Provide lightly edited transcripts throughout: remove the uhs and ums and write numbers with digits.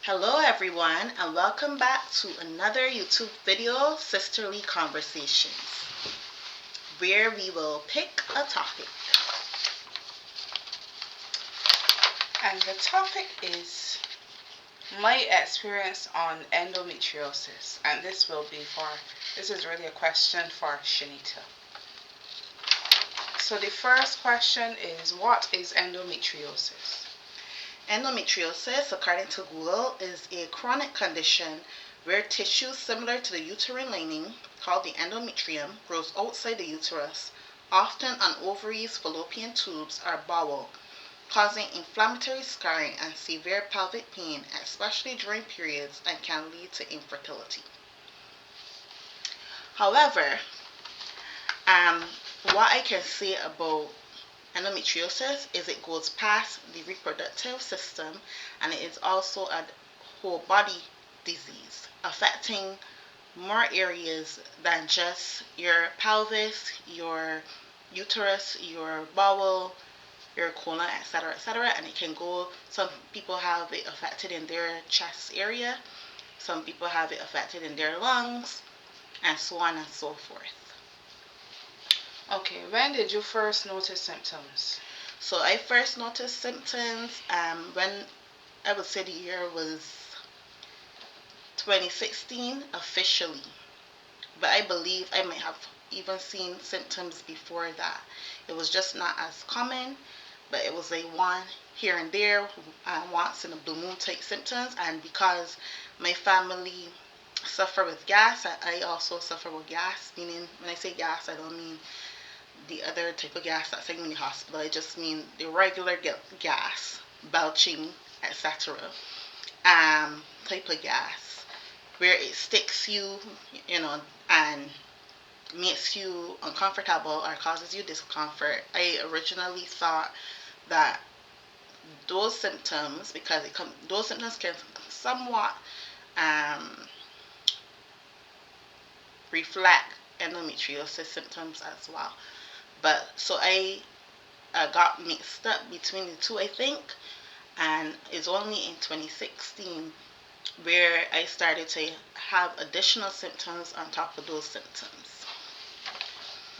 Hello everyone and welcome back to another YouTube video, Sisterly Conversations, where we will pick a topic. And the topic is my experience on endometriosis. And this is really a question for Shanita. So the first question is, what is endometriosis? Endometriosis, according to Google, is a chronic condition where tissue similar to the uterine lining, called the endometrium, grows outside the uterus, often on ovaries, fallopian tubes, or bowel, causing inflammatory scarring and severe pelvic pain, especially during periods, and can lead to infertility. However, what I can say about endometriosis is it goes past the reproductive system, and it is also a whole body disease affecting more areas than just your pelvis, your uterus, your bowel, your colon, etc., etc. And it can go, some people have it affected in their chest area, some people have it affected in their lungs, and so on and so forth. Okay, when did you first notice symptoms? So I first noticed symptoms when I would say the year was 2016 officially, but I believe I might have even seen symptoms before that. It was just not as common, but it was a one here and there, once in a blue moon type symptoms. And because my family suffer with gas, I also suffer with gas. Meaning, when I say gas, I don't mean the other type of gas that's in the hospital. I just mean the regular gas, belching, etc. Type of gas where it sticks you, and makes you uncomfortable or causes you discomfort. I originally thought that those symptoms, because those symptoms can somewhat um, reflect endometriosis symptoms as well. But so I got mixed up between the two, I think, and it's only in 2016 where I started to have additional symptoms on top of those symptoms.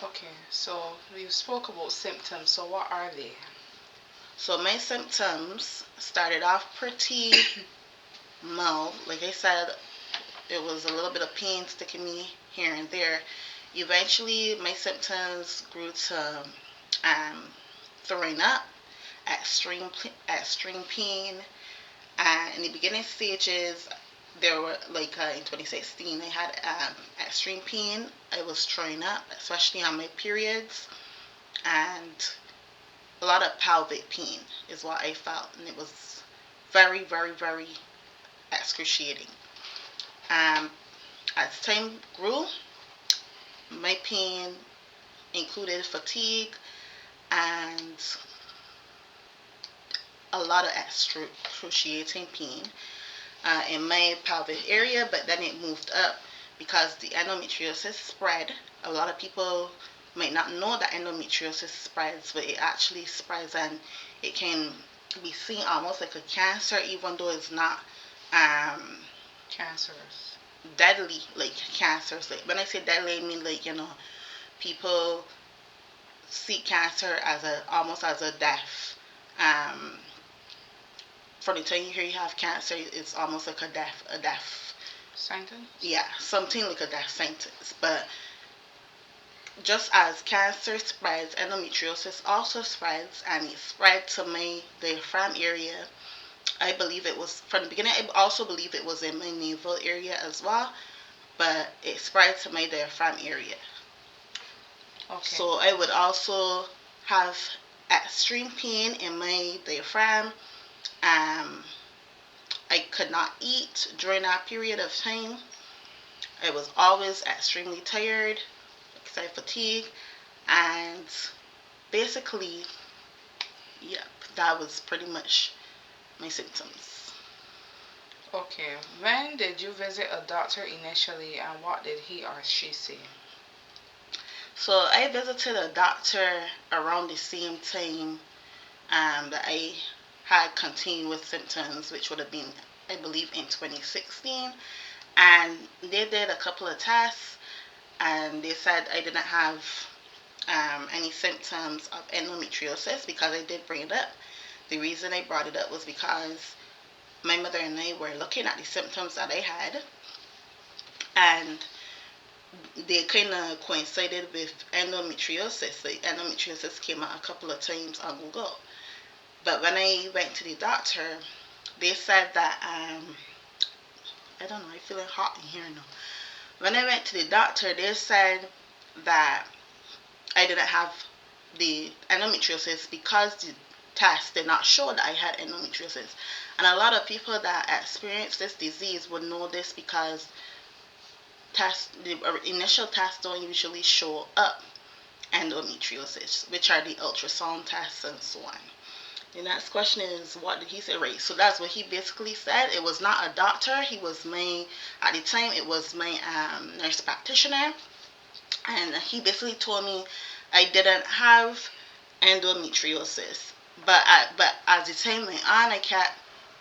Okay, so you spoke about symptoms, so what are they? So my symptoms started off pretty mild. Like I said, it was a little bit of pain sticking me here and there. Eventually, my symptoms grew to throwing up, extreme pain, and in the beginning stages, there were like in 2016, I had extreme pain. I was throwing up, especially on my periods, and a lot of pelvic pain is what I felt, and it was very, very, very excruciating. Um, as time grew, my pain included fatigue and a lot of excruciating pain in my pelvic area, but then it moved up because the endometriosis spread. A lot of people might not know that endometriosis spreads, but it actually spreads, and it can be seen almost like a cancer, even though it's not Cancerous. deadly like cancers. Like when I say deadly, I mean like people see cancer as a almost as a death. Um, from the time you hear you have cancer, it's almost like a death Sentence? yeah, something like a death sentence. But just as cancer spreads, endometriosis also spreads, and it spread to my diaphragm area. I believe it was from the beginning. I also believe it was in my navel area as well, but it spread to my diaphragm area. Okay. So I would also have extreme pain in my diaphragm. I could not eat during that period of time. I was always extremely tired, excited, fatigue, and basically, yep, that was pretty much my symptoms. Okay, when did you visit a doctor initially, and what did he or she say? So I visited a doctor around the same time that I had continuous symptoms, which would have been, I believe, in 2016. And they did a couple of tests, and they said I didn't have any symptoms of endometriosis because I did bring it up. The reason I brought it up was because my mother and I were looking at the symptoms that I had, and they kind of coincided with endometriosis. The endometriosis came out a couple of times on Google. But when I went to the doctor, they said that, I don't know, I'm feeling hot in here now. When I went to the doctor, they said that I didn't have the endometriosis because the test did not show that I had endometriosis. And a lot of people that experience this disease would know this because the initial tests don't usually show up endometriosis, which are the ultrasound tests and so on. The next question is, what did he say? Right, so that's what he basically said. It was not a doctor. He was at the time, it was my nurse practitioner. And he basically told me I didn't have endometriosis. But as the time went on, I kept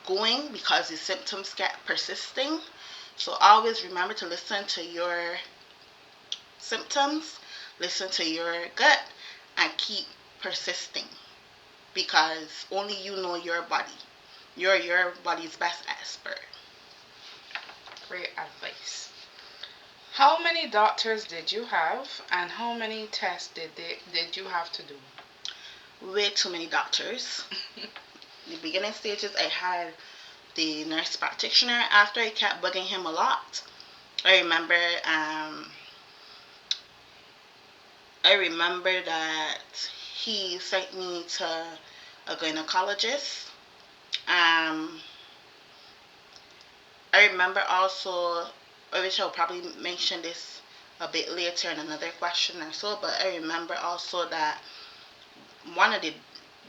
going because the symptoms kept persisting. So always remember to listen to your symptoms, listen to your gut, and keep persisting because only you know your body. You're your body's best expert. Great advice. How many doctors did you have, and how many tests did you have to do? Way too many doctors. The beginning stages, I had the nurse practitioner. After I kept bugging him a lot, I remember that he sent me to a gynecologist. I remember also, which I'll probably mention this a bit later in another question or so, but I remember also that one of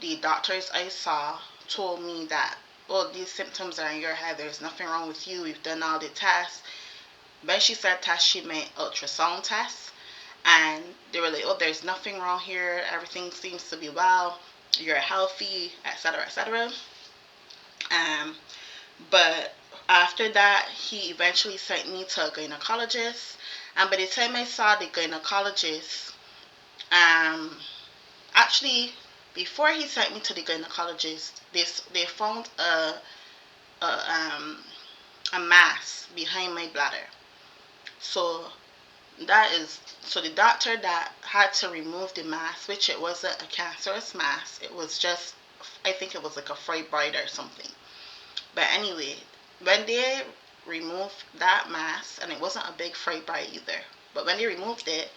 the doctors I saw told me that, oh, these symptoms are in your head, there's nothing wrong with you, we've done all the tests. When she said tests, she meant ultrasound tests. And they were like, oh, there's nothing wrong here, everything seems to be well, you're healthy, etc., etc. But after that, he eventually sent me to a gynecologist. And by the time I saw the gynecologist, actually, before he sent me to the gynecologist, they found a, um, a mass behind my bladder. So so the doctor that had to remove the mass, which it wasn't a cancerous mass, it was just, I think it was like a fibroid or something. But anyway, when they removed that mass, and it wasn't a big fibroid either, but when they removed it,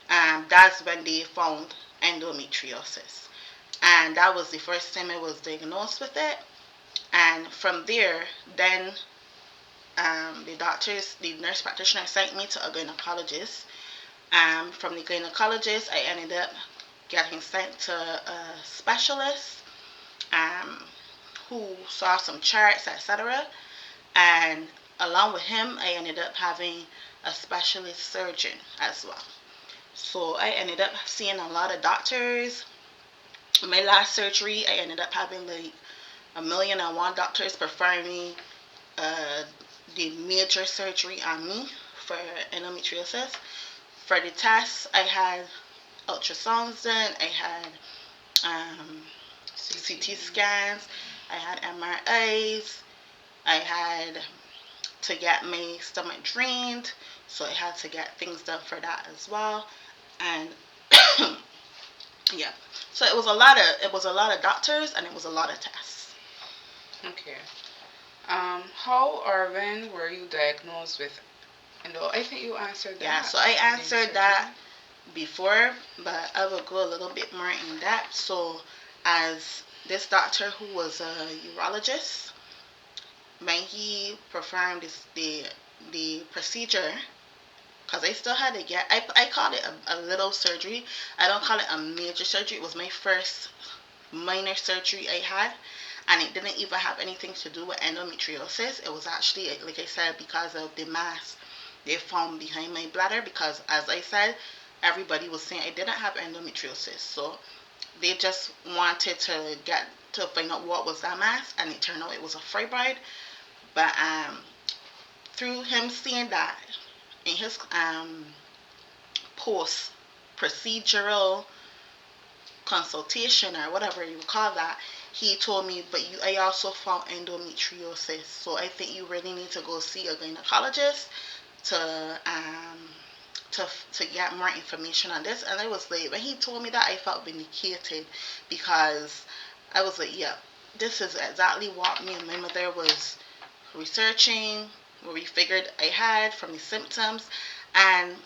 that's when they found endometriosis. And that was the first time I was diagnosed with it. And from there, then the nurse practitioner sent me to a gynecologist. From the gynecologist, I ended up getting sent to a specialist who saw some charts, etc. And along with him, I ended up having a specialist surgeon as well. So I ended up seeing a lot of doctors. My last surgery, I ended up having like 1,000,001 doctors performing uh, the major surgery on me for endometriosis. For the tests, I had ultrasounds done, I had CT scans, I had MRIs, I had to get my stomach drained, so I had to get things done for that as well. And yeah, so it was a lot of doctors and it was a lot of tests. Okay. How or when were you diagnosed with endo? I think you answered that. Yeah, so I answered that before, but I will go a little bit more in depth. So, as this doctor who was a urologist, when he performed the procedure, because I still had to get, I call it a little surgery. I don't call it a major surgery. It was my first minor surgery I had, and it didn't even have anything to do with endometriosis. It was actually, like I said, because of the mass they found behind my bladder. Because, as I said, everybody was saying I didn't have endometriosis, so they just wanted to get to find out what was that mass, and it turned out it was a fibroid. But through him seeing that in his post procedural consultation or whatever you call that, he told me, but I also found endometriosis, so I think you really need to go see a gynecologist to to get more information on this. And I was like, when he told me that, I felt vindicated, because I was like, yeah, this is exactly what me and my mother was researching, where we figured I had from the symptoms. And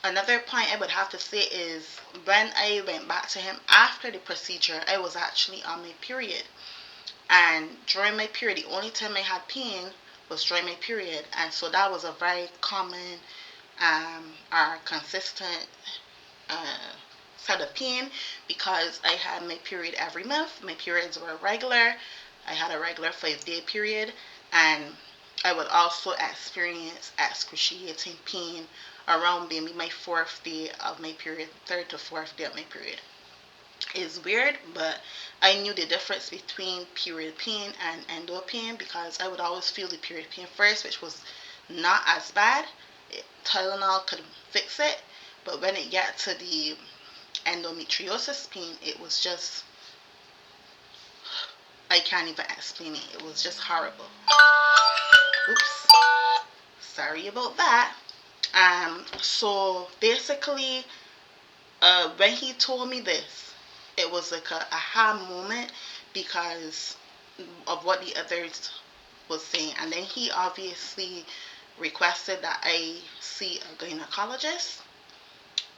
another point I would have to say is, when I went back to him after the procedure, I was actually on my period. And during my period, the only time I had pain was during my period. And so that was a very common or consistent uh, set of pain, because I had my period every month. My periods were regular. I had a regular 5-day period, and I would also experience excruciating pain around maybe my fourth day of my period, third to fourth day of my period. It's weird, but I knew the difference between period pain and endo pain, because I would always feel the period pain first, which was not as bad. Tylenol could fix it, but when it got to the endometriosis pain, it was just, I can't even explain it. It was just horrible. Oops, sorry about that. So basically, when he told me this, it was like a aha moment, because of what the others was saying. And then he obviously requested that I see a gynecologist.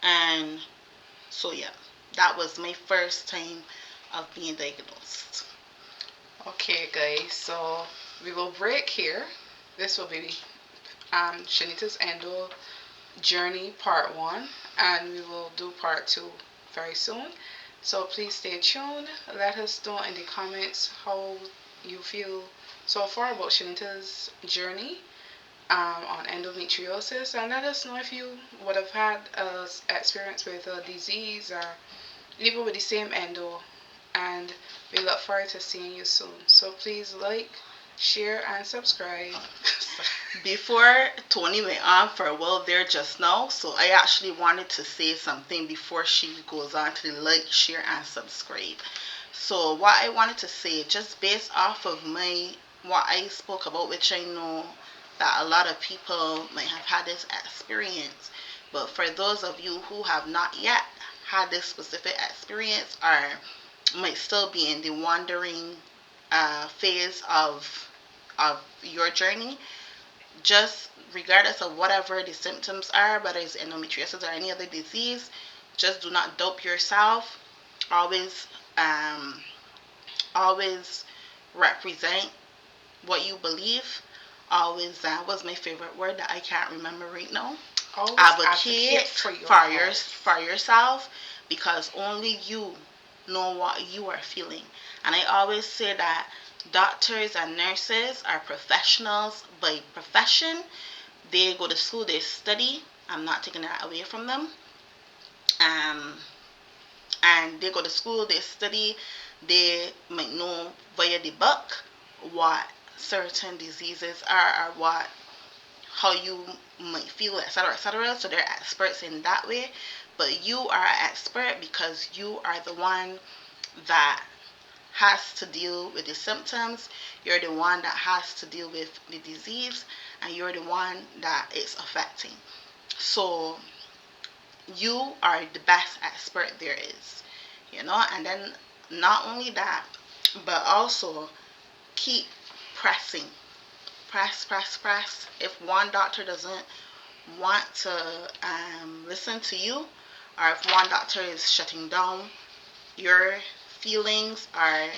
And so yeah, that was my first time of being diagnosed. Okay, guys, so we will break here. This will be Shanita's Endo journey part 1, and we will do part 2 very soon. So please stay tuned. Let us know in the comments how you feel so far about Shanita's journey on endometriosis, and let us know if you would have had experience with a disease, or even with the same endo. And we look forward to seeing you soon. So please like, share, and subscribe. Before Tony went on for a while there just now, so I actually wanted to say something before she goes on to the like, share, and subscribe. So what I wanted to say, just based off of what I spoke about, which I know that a lot of people might have had this experience, but for those of you who have not yet had this specific experience, or might still be in the wandering phase of your journey, just regardless of whatever the symptoms are, whether it's endometriosis or any other disease, just do not dope yourself. Always, um, always represent what you believe. Always, that was my favorite word that I can't remember right now. Always Advocate for your for yourself, because only you know what you are feeling. And I always say that doctors and nurses are professionals by profession. They go to school, they study. I'm not taking that away from them. Um, and they go to school, they study. They might know via the book what certain diseases are, or what, how you might feel, etc., etc. So they're experts in that way. But you are an expert because you are the one that has to deal with the symptoms. You're the one that has to deal with the disease, and you're the one that it's affecting. So you are the best expert there is, and then not only that, but also keep pressing. Press, press, press. If one doctor doesn't want to listen to you, or if one doctor is shutting down your feelings or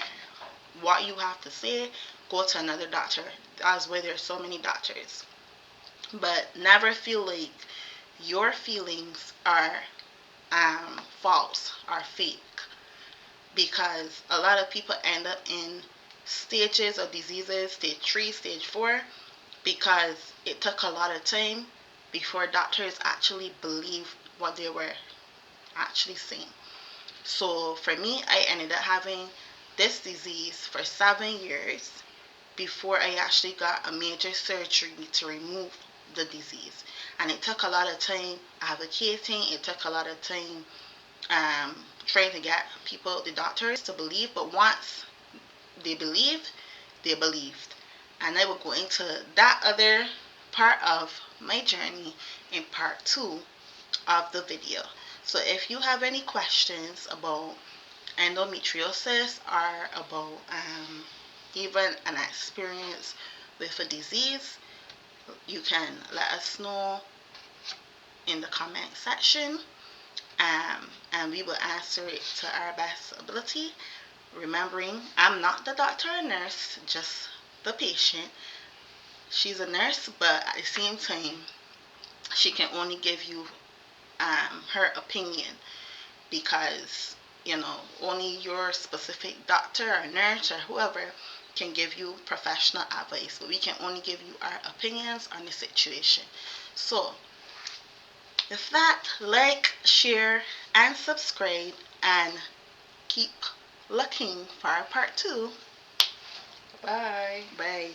what you have to say, go to another doctor. That's why there's so many doctors. But never feel like your feelings are false or fake, because a lot of people end up in stages of diseases, stage 3, stage 4, because it took a lot of time before doctors actually believed what they were actually saying. So for me, I ended up having this disease for 7 years before I actually got a major surgery to remove the disease. And it took a lot of time advocating, it took a lot of time trying to get people, the doctors, to believe. But once they believed, they believed. And I will go into that other part of my journey in part 2 of the video. So if you have any questions about endometriosis or about even an experience with a disease, you can let us know in the comment section, and we will answer it to our best ability. Remembering, I'm not the doctor or nurse, just the patient. She's a nurse, but at the same time, she can only give you her opinion, because only your specific doctor or nurse or whoever can give you professional advice, but we can only give you our opinions on the situation. So with that, like, share, and subscribe, and keep looking for our part 2. Bye. Bye.